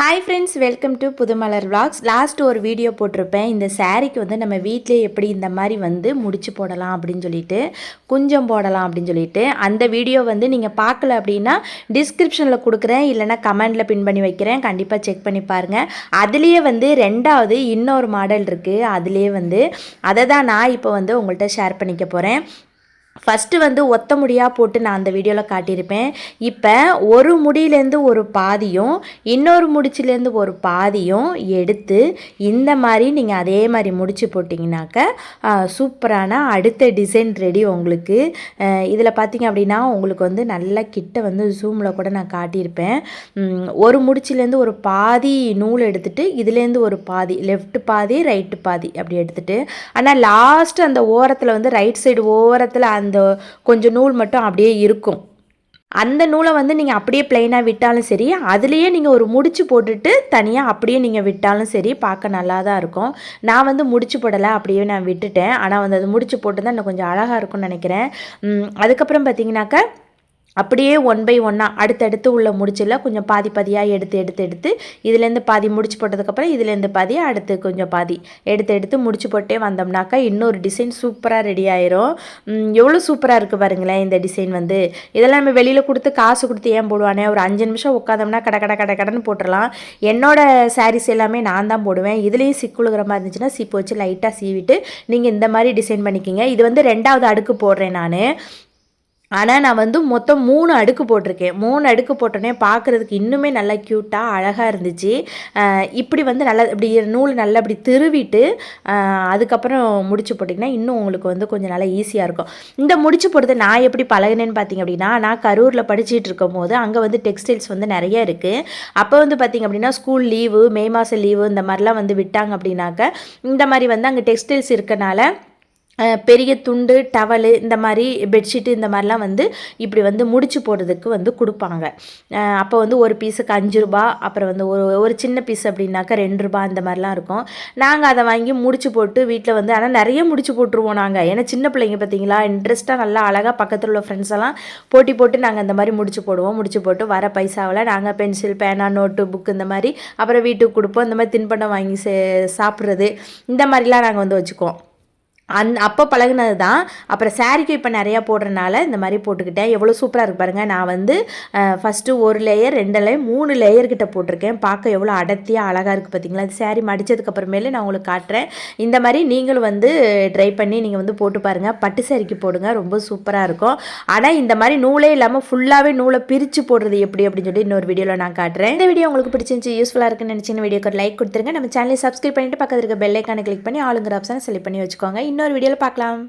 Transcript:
Hi friends, welcome to Pudhumalar vlogs. Last ஒரு video போட்டிருப்பேன். இந்த சாரீக்கு வந்து நம்ம வீட்டிலே எப்படி இந்த மாதிரி வந்து முடிச்சு போடலாம் அப்படின்னு சொல்லிட்டு, குஞ்சம் போடலாம் அப்படின்னு சொல்லிட்டு, அந்த வீடியோ வந்து நீங்கள் பார்க்கல அப்படின்னா டிஸ்கிரிப்ஷனில் கொடுக்குறேன், இல்லைனா கமெண்டில் பின் பண்ணி வைக்கிறேன். கண்டிப்பாக செக் பண்ணி பாருங்கள். அதுலேயே வந்து ரெண்டாவது இன்னொரு மாடல் இருக்குது. அதுலேயே வந்து அதை தான் நான் இப்போ வந்து உங்கள்கிட்ட ஷேர் பண்ணிக்க போகிறேன். ஃபஸ்ட்டு வந்து ஒத்த முடியாக போட்டு நான் அந்த வீடியோவில் காட்டியிருப்பேன். இப்போ ஒரு முடியிலேருந்து ஒரு பாதியும் இன்னொரு முடிச்சிலேருந்து ஒரு பாதியும் எடுத்து இந்த மாதிரி நீங்கள் அதே மாதிரி முடிச்சு போட்டிங்கனாக்க சூப்பரான அடுத்த டிசைன் ரெடி உங்களுக்கு. இதில் பார்த்திங்க அப்படின்னா உங்களுக்கு வந்து நல்லா கிட்ட வந்து ஜூமில் கூட நான் காட்டியிருப்பேன். ஒரு முடிச்சிலேருந்து ஒரு பாதி நூல் எடுத்துகிட்டு இதுலேருந்து ஒரு பாதி, லெஃப்ட் பாதி ரைட்டு பாதி அப்படி எடுத்துகிட்டு, ஆனால் லாஸ்ட்டு அந்த ஓரத்தில் வந்து ரைட் சைடு ஓரத்தில் அந்த கொஞ்சம் நூல் மட்டும் அப்படியே இருக்கும். அந்த நூலை வந்து நீங்கள் அப்படியே பிளெயினாக விட்டாலும் சரி, அதுலேயே நீங்கள் ஒரு முடிச்சு போட்டுட்டு தனியாக அப்படியே நீங்கள் விட்டாலும் சரி, பார்க்க நல்லா தான் இருக்கும். நான் வந்து முடிச்சு போடலை, அப்படியே நான் விட்டுட்டேன். ஆனால் வந்து அது முடிச்சு போட்டு தான் இன்னும் கொஞ்சம் அழகாக இருக்கும்னு நினைக்கிறேன். அதுக்கப்புறம் பார்த்தீங்கன்னாக்கா அப்படியே ஒன் பை ஒன்னாக அடுத்தடுத்து உள்ள முடிச்சில் கொஞ்சம் பாதி பாதியாக எடுத்து இதுலேருந்து பாதி முடிச்சு போட்டதுக்கப்புறம் இதுலேருந்து பாதி அடுத்து கொஞ்சம் பாதி எடுத்து முடிச்சு போட்டே வந்தோம்னாக்கா இன்னொரு டிசைன் சூப்பராக ரெடி ஆயிரும். எவ்வளோ சூப்பராக இருக்குது பாருங்களேன் இந்த டிசைன் வந்து. இதெல்லாம் நம்ம வெளியில் கொடுத்து காசு கொடுத்து ஏன் போடுவானே, ஒரு 5 நிமிஷம் உட்காந்தோம்னா கடன்னு போட்டுடலாம். என்னோடய சாரீஸ் எல்லாமே நான் தான் போடுவேன். இதுலேயும் சிக்குழுகிற மாதிரி இருந்துச்சுன்னா சிப்பு வச்சு லைட்டாக சீவிட்டு நீங்கள் இந்த மாதிரி டிசைன் பண்ணிக்கிங்க. இது வந்து 2வது அடுக்கு போடுறேன் நான். ஆனால் நான் வந்து மொத்தம் 3 அடுக்கு போட்டிருக்கேன். 3 அடுக்கு போட்டோன்னே பார்க்குறதுக்கு இன்னுமே நல்லா க்யூட்டாக அழகாக இருந்துச்சு. இப்படி வந்து நல்லா இப்படி நூல் நல்லா இப்படி திருவிட்டு அதுக்கப்புறம் முடிச்சு போட்டிங்கன்னா இன்னும் உங்களுக்கு வந்து கொஞ்சம் நல்லா ஈஸியாக இருக்கும். இந்த முடிச்சு போடுறது நான் எப்படி பழகினேன்னு பார்த்தீங்க அப்படின்னா, நான் கரூரில் படிச்சுட்டு இருக்கும் போது அங்கே வந்து டெக்ஸ்டைல்ஸ் வந்து நிறைய இருக்குது. அப்போ வந்து பார்த்திங்க அப்படின்னா ஸ்கூல் லீவு, மே மாதம் லீவு இந்த மாதிரிலாம் வந்து விட்டாங்க அப்படின்னாக்க இந்த மாதிரி வந்து அங்கே டெக்ஸ்டைல்ஸ் இருக்கனால பெரிய துண்டு, டவலு, இந்த மாதிரி பெட்ஷீட்டு இந்த மாதிரிலாம் வந்து இப்படி வந்து முடிச்சு போடுறதுக்கு வந்து கொடுப்பாங்க. அப்போ வந்து ஒரு பீஸுக்கு 5 ரூபா, அப்புறம் வந்து ஒரு சின்ன பீஸ் அப்படின்னாக்கா 2 ரூபா அந்த மாதிரிலாம் இருக்கும். நாங்கள் அதை வாங்கி முடிச்சு போட்டு வீட்டில் வந்து ஆனால் நிறைய முடிச்சு போட்டுருவோம் நாங்கள். ஏன்னா சின்ன பிள்ளைங்க பார்த்தீங்களா, இன்ட்ரெஸ்ட்டாக நல்லா அழகாக பக்கத்தில் உள்ள ஃப்ரெண்ட்ஸ் எல்லாம் போட்டி போட்டு நாங்கள் அந்த மாதிரி முடிச்சு போடுவோம். முடிச்சு போட்டு வர பைசாவில் நாங்கள் பென்சில், பேனா, நோட்டு, புக்கு இந்த மாதிரி அப்புறம் வீட்டுக்கு கொடுப்போம். இந்த மாதிரி தின்பண்டம் வாங்கி சாப்பிட்றது இந்த மாதிரிலாம் நாங்கள் வந்து வச்சுக்குவோம். அப்போ பழகுனது தான். அப்புறம் சாரீக்கு இப்போ நிறையா போடுறதுனால இந்த மாதிரி போட்டுக்கிட்டேன். எவ்வளோ சூப்பராக இருக்கு பாருங்கள். நான் வந்து ஃபஸ்ட்டு 1 லேயர் 2 லேயர் 3 லேயர் கிட்ட போட்டிருக்கேன். பார்க்க எவ்வளோ அடர்த்தியாக அழகாக இருக்குது பார்த்தீங்களா. அது சாரீ மடித்ததுக்கப்புறமேலே நான் உங்களுக்கு காட்டுறேன். இந்த மாதிரி நீங்களும் வந்து ட்ரை பண்ணி நீங்கள் வந்து போட்டு பாருங்கள். பட்டு சாரிக்கு போடுங்க, ரொம்ப சூப்பராக இருக்கும். ஆனால் இந்த மாதிரி நூலே இல்லாமல் ஃபுல்லாகவே நூலை பிரித்து போடுறது எப்படி அப்படின்னு சொல்லி இன்னொரு வீடியோவில் நான் காட்டுறேன். இந்த வீடியோ உங்களுக்கு பிடிச்சிருந்துச்சி, யூஸ்ஃபுல்லாக இருக்குன்னு நினச்சிங்க வீடியோக்கு ஒரு லைக் கொடுத்துருங்க. நம்ம சேனலை சப்ஸ்கிரைப் பண்ணிட்டு பக்கத்தில் இருக்க பெல் ஐக்கானை கிளிக் பண்ணி ஆளுங்கிற ஆப்ஷனை செலக்ட் பண்ணி வச்சுக்கோங்க. இன்னொரு வீடியோவில் பார்க்கலாம்.